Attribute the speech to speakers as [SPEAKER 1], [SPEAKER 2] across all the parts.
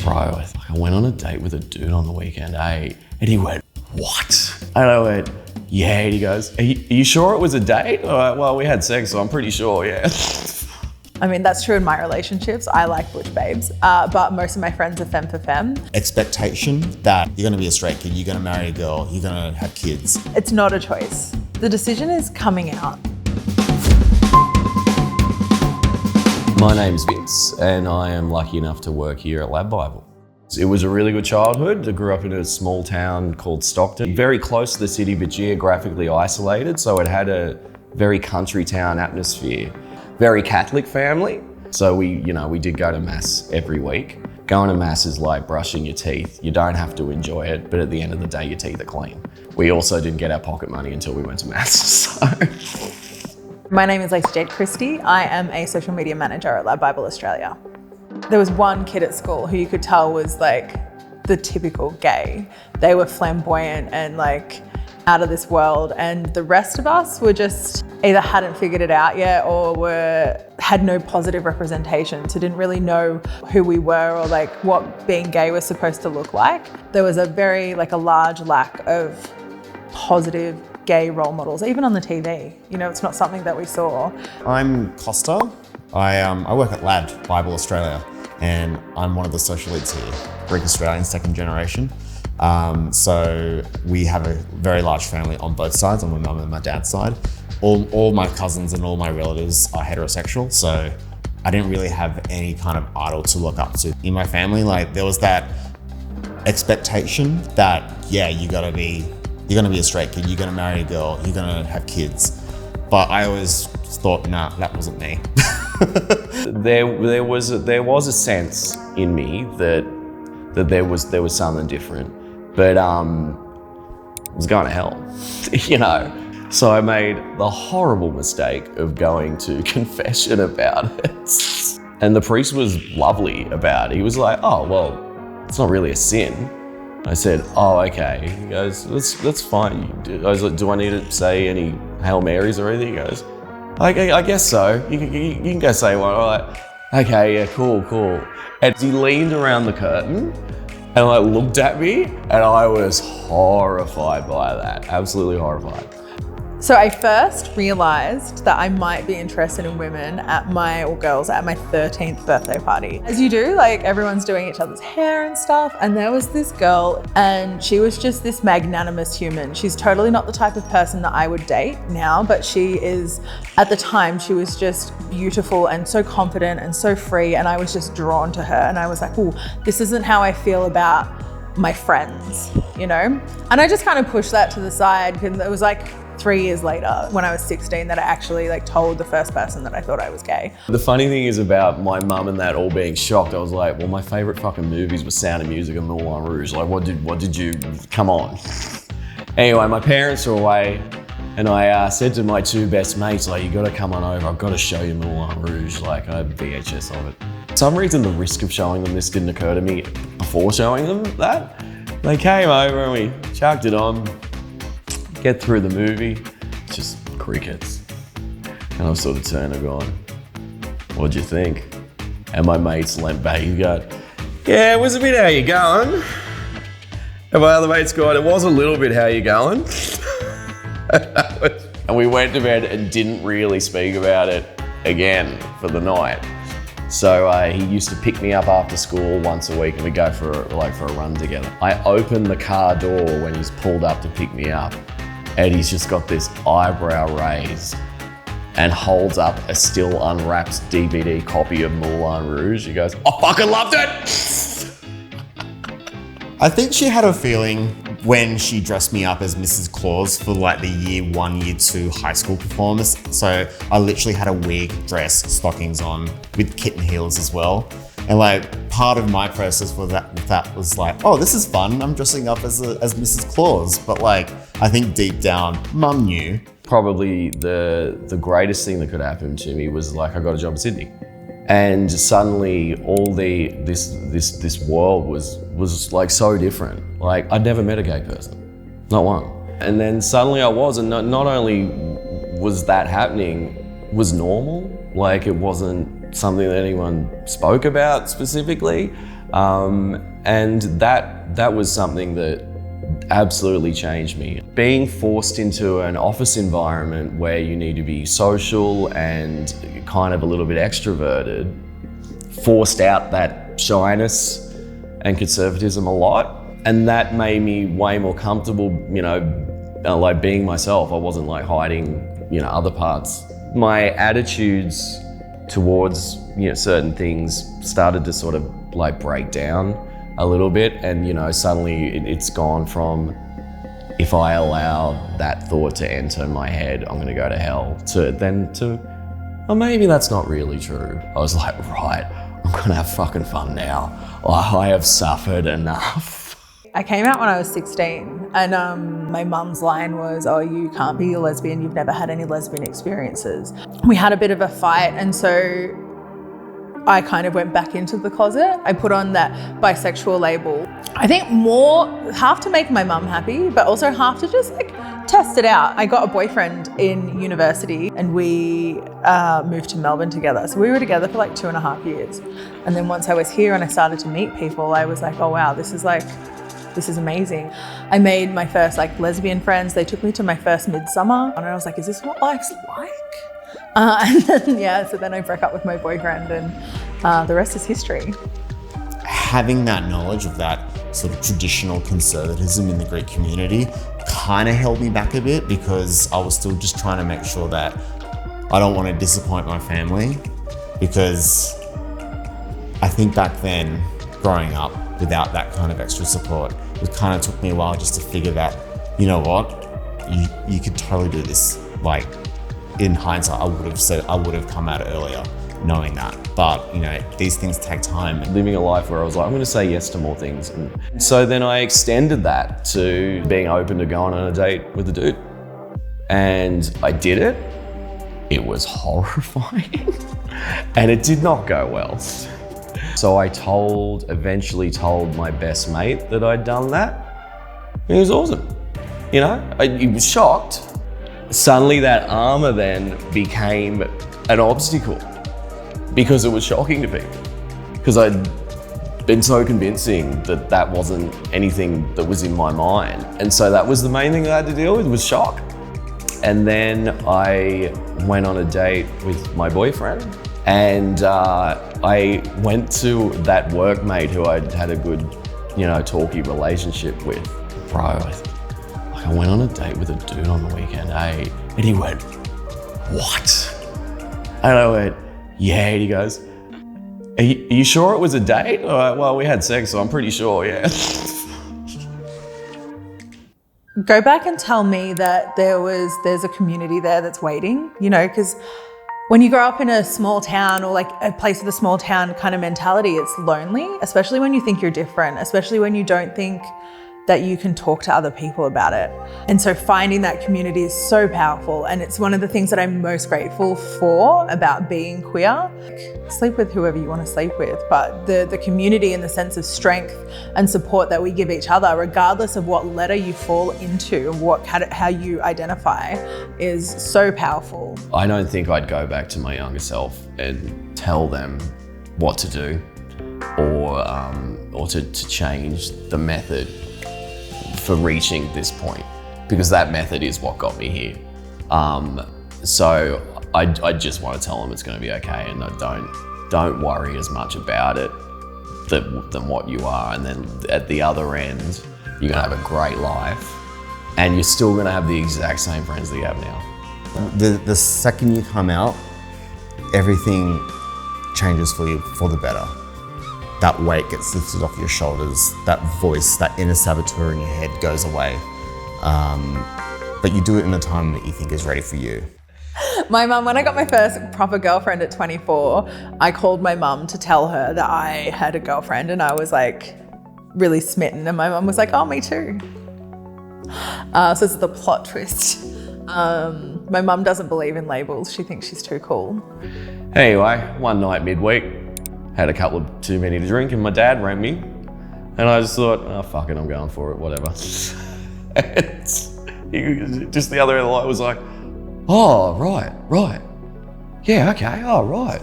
[SPEAKER 1] bro, I went on a date with a dude on the weekend, eh? And he went, what? And I went, yeah. And he goes, are you sure it was a date? All right, well, we had sex, so I'm pretty sure, yeah.
[SPEAKER 2] I mean, that's true in my relationships. I like butch babes, but most of my friends are femme for femme.
[SPEAKER 3] Expectation that you're gonna be a straight kid, you're gonna marry a girl, you're gonna have kids.
[SPEAKER 2] It's not a choice. The decision is coming out.
[SPEAKER 1] My name's Vince, and I am lucky enough to work here at LADbible. It was a really good childhood. I grew up in a small town called Stockton, very close to the city, but geographically isolated, so it had a very country town atmosphere. Very Catholic family, so we did go to mass every week. Going to mass is like brushing your teeth. You don't have to enjoy it, but at the end of the day, your teeth are clean. We also didn't get our pocket money until we went to mass, so.
[SPEAKER 2] My name is Lacey Christie. I am a social media manager at LADbible Australia. There was one kid at school who you could tell was like the typical gay. They were flamboyant and like out of this world, and the rest of us were just either hadn't figured it out yet or had no positive representation, so didn't really know who we were or like what being gay was supposed to look like. There was a large lack of positive gay role models, even on the TV. It's not something that we saw.
[SPEAKER 3] I'm Costa. I work at LADbible Australia, and I'm one of the social leads here, Greek Australian, second generation. So we have a very large family on both sides, on my mum and my dad's side. All my cousins and all my relatives are heterosexual, so I didn't really have any kind of idol to look up to. In my family, there was that expectation that, yeah, you're gonna be a straight kid, you're gonna marry a girl, you're gonna have kids. But I always thought, nah, that wasn't me.
[SPEAKER 1] There was a sense in me that there was something different. But I was going to hell, So I made the horrible mistake of going to confession about it. And the priest was lovely about it. He was like, oh, well, it's not really a sin. I said, oh, okay. He goes, that's fine. I was like, do I need to say any Hail Marys or anything? He goes, I guess so. You can go say one. I'm like, okay, yeah, cool. And he leaned around the curtain and looked at me, and I was horrified by that, absolutely horrified.
[SPEAKER 2] So I first realized that I might be interested in women at my 13th birthday party. As you do, everyone's doing each other's hair and stuff. And there was this girl, and she was just this magnanimous human. She's totally not the type of person that I would date now, but at the time, she was just beautiful and so confident and so free. And I was just drawn to her. And I was like, oh, this isn't how I feel about my friends, And I just kind of pushed that to the side, because it was 3 years later, when I was 16, that I actually told the first person that I thought I was gay.
[SPEAKER 1] The funny thing is about my mum and that all being shocked, I was like, well, my favorite fucking movies were Sound of Music and Moulin Rouge. What did you, come on. Anyway, my parents were away, and I said to my two best mates, you gotta come on over, I've gotta show you Moulin Rouge, I have VHS of it. For some reason, the risk of showing them this didn't occur to me before showing them that. They came over and we chucked it on. Get through the movie, just crickets. And I sort of turned and gone, what'd you think? And my mates leant back and go, yeah, it was a bit how you going. And my other mates gone, it was a little bit how you going. And we went to bed and didn't really speak about it again for the night. So he used to pick me up after school once a week, and we'd go for a run together. I opened the car door when he's pulled up to pick me up, and he's just got this eyebrow raised and holds up a still unwrapped DVD copy of Moulin Rouge. He goes, I fucking loved it!
[SPEAKER 3] I think she had a feeling when she dressed me up as Mrs. Claus for the year 1, year 2 high school performance. So I literally had a wig, dress, stockings on with kitten heels as well. And part of my process with that was oh, this is fun. I'm dressing up as Mrs. Claus. But I think deep down, Mum knew.
[SPEAKER 1] Probably the greatest thing that could happen to me was I got a job in Sydney. And suddenly all this world was so different. I'd never met a gay person, not one. And then suddenly I was, and not only was that happening, was normal. It wasn't something that anyone spoke about specifically, And that was something that absolutely changed me. Being forced into an office environment where you need to be social and kind of a little bit extroverted forced out that shyness and conservatism a lot. And that made me way more comfortable, like being myself. I wasn't like hiding, other parts. My attitudes towards, certain things started to sort of like break down a little bit. And, suddenly it's gone from, if I allow that thought to enter my head, I'm gonna go to hell, to, oh, maybe that's not really true. I was like, right, I'm gonna have fucking fun now. I have suffered enough.
[SPEAKER 2] I came out when I was 16 and my mum's line was, oh, you can't be a lesbian, you've never had any lesbian experiences. We had a bit of a fight, and so I kind of went back into the closet. I put on that bisexual label. I think half to make my mum happy, but also half to just like test it out. I got a boyfriend in university and we moved to Melbourne together. So we were together for like 2.5 years. And then once I was here and I started to meet people, I was like, oh wow, this is amazing. I made my first like lesbian friends. They took me to my first midsummer and I was like, is this what life's like? And then, so then I broke up with my boyfriend and the rest is history.
[SPEAKER 3] Having that knowledge of that sort of traditional conservatism in the Greek community kind of held me back a bit, because I was still just trying to make sure that I don't want to disappoint my family, because I think back then, growing up without that kind of extra support, it kind of took me a while just to figure that, you know what, you could totally do this. Like, in hindsight, I would have come out earlier knowing that. But, these things take time.
[SPEAKER 1] Living a life where I was like, I'm gonna say yes to more things. And so then I extended that to being open to going on a date with a dude. And I did it. It was horrifying. And it did not go well. So I eventually told my best mate that I'd done that. It was awesome. He was shocked. Suddenly that armor then became an obstacle because it was shocking to people. Because I'd been so convincing that wasn't anything that was in my mind. And so that was the main thing I had to deal with, was shock. And then I went on a date with my boyfriend, and I went to that workmate who I'd had a good, talky relationship with. Bro, I went on a date with a dude on the weekend, and he went, what? And I went, yeah, and he goes, are you sure it was a date? All right, well, we had sex, so I'm pretty sure, yeah.
[SPEAKER 2] Go back and tell me that there's a community there that's waiting, because when you grow up in a small town or like a place with a small town kind of mentality, it's lonely, especially when you think you're different, especially when you don't think that you can talk to other people about it. And so finding that community is so powerful. And it's one of the things that I'm most grateful for about being queer. Sleep with whoever you want to sleep with, but the community and the sense of strength and support that we give each other, regardless of what letter you fall into, how you identify, is so powerful.
[SPEAKER 1] I don't think I'd go back to my younger self and tell them what to do or to change the method for reaching this point, because that method is what got me here. So I just want to tell them it's going to be okay, and don't worry as much about it than what you are. And then at the other end, you're going to have a great life, and you're still going to have the exact same friends that you have now.
[SPEAKER 3] The second you come out, everything changes for you for the better. That weight gets lifted off your shoulders, that voice, that inner saboteur in your head goes away. But you do it in a time that you think is ready for you.
[SPEAKER 2] My mum, when I got my first proper girlfriend at 24, I called my mum to tell her that I had a girlfriend, and I was like really smitten, and my mum was like, oh, me too. So this is the plot twist. My mum doesn't believe in labels. She thinks she's too cool.
[SPEAKER 1] Anyway, one night midweek, had a couple of too many to drink, and my dad rang me, and I just thought, oh, fuck it, I'm going for it, whatever. And he, just the other end of the line, was like, oh, right, yeah, okay, oh, right.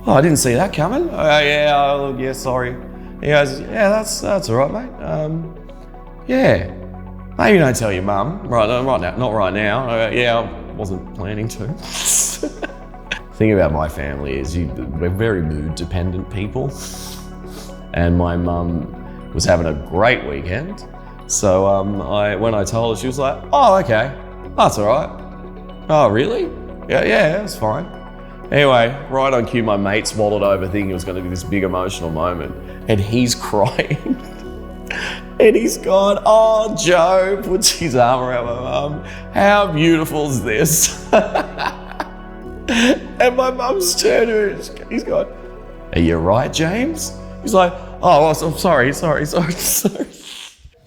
[SPEAKER 1] oh, I didn't see that coming. Yeah, look, yeah, sorry. He goes, yeah, that's all right, mate. Yeah, maybe don't tell your mum right now, not right now. Yeah, I wasn't planning to. The thing about my family is we're very mood dependent people. And my mum was having a great weekend. So when I told her, she was like, oh, okay, that's all right. Oh, really? Yeah, that's fine. Anyway, right on cue, my mate swallowed over thinking it was going to be this big emotional moment. And he's crying. And he's gone, oh, Joe, puts his arm around my mum. How beautiful is this? And my mum's turned to her, he's gone, are you right, James? He's like, oh, I'm sorry.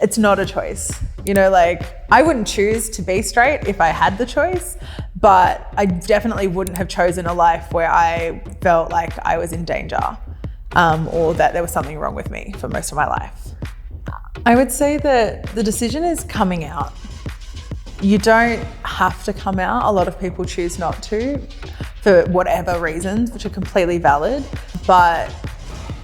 [SPEAKER 2] It's not a choice. You know, like, I wouldn't choose to be straight if I had the choice, but I definitely wouldn't have chosen a life where I felt like I was in danger, or that there was something wrong with me for most of my life. I would say that the decision is coming out. You don't have to come out. A lot of people choose not to for whatever reasons, which are completely valid. But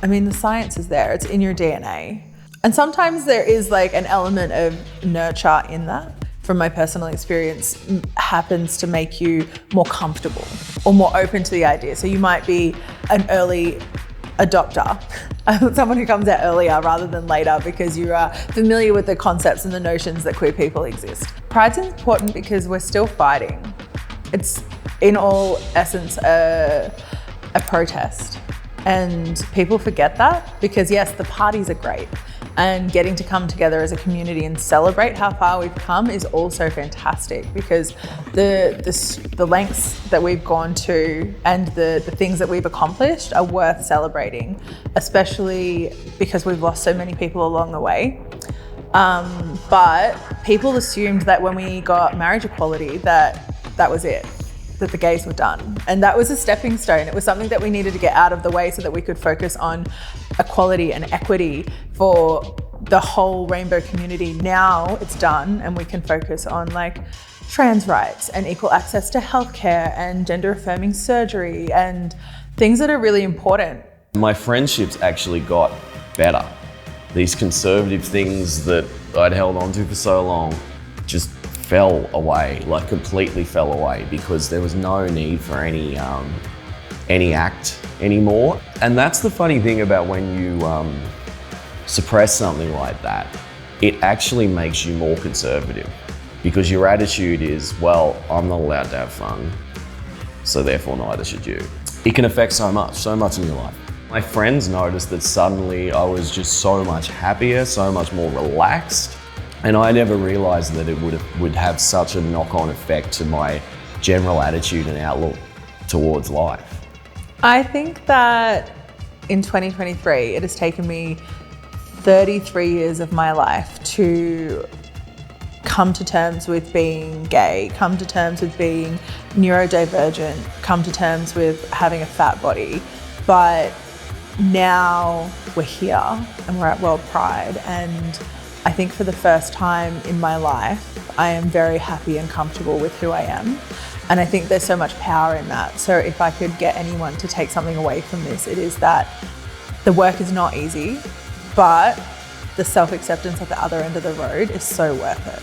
[SPEAKER 2] I mean, the science is there, it's in your DNA. And sometimes there is like an element of nurture in that. From my personal experience, happens to make you more comfortable or more open to the idea. So you might be an early adopter, someone who comes out earlier rather than later because you are familiar with the concepts and the notions that queer people exist. Pride's important because we're still fighting. It's in all essence a protest. And people forget that because yes, the parties are great. And getting to come together as a community and celebrate how far we've come is also fantastic because the lengths that we've gone to and the things that we've accomplished are worth celebrating, especially because we've lost so many people along the way. But people assumed that when we got marriage equality that was it, that the gays were done. And that was a stepping stone. It was something that we needed to get out of the way so that we could focus on equality and equity for the whole rainbow community. Now it's done and we can focus on like trans rights and equal access to healthcare and gender affirming surgery and things that are really important.
[SPEAKER 1] My friendships actually got better. These conservative things that I'd held on to for so long just fell away, like completely fell away because there was no need for any act anymore. And that's the funny thing about when you suppress something like that, it actually makes you more conservative because your attitude is, well, I'm not allowed to have fun, so therefore neither should you. It can affect so much in your life. My friends noticed that suddenly I was just so much happier, so much more relaxed. And I never realized that it would have such a knock-on effect to my general attitude and outlook towards life.
[SPEAKER 2] I think that in 2023, it has taken me 33 years of my life to come to terms with being gay, come to terms with being neurodivergent, come to terms with having a fat body. But now we're here and we're at World Pride, and I think for the first time in my life, I am very happy and comfortable with who I am. And I think there's so much power in that. So if I could get anyone to take something away from this, it is that the work is not easy, but the self-acceptance at the other end of the road is so worth it.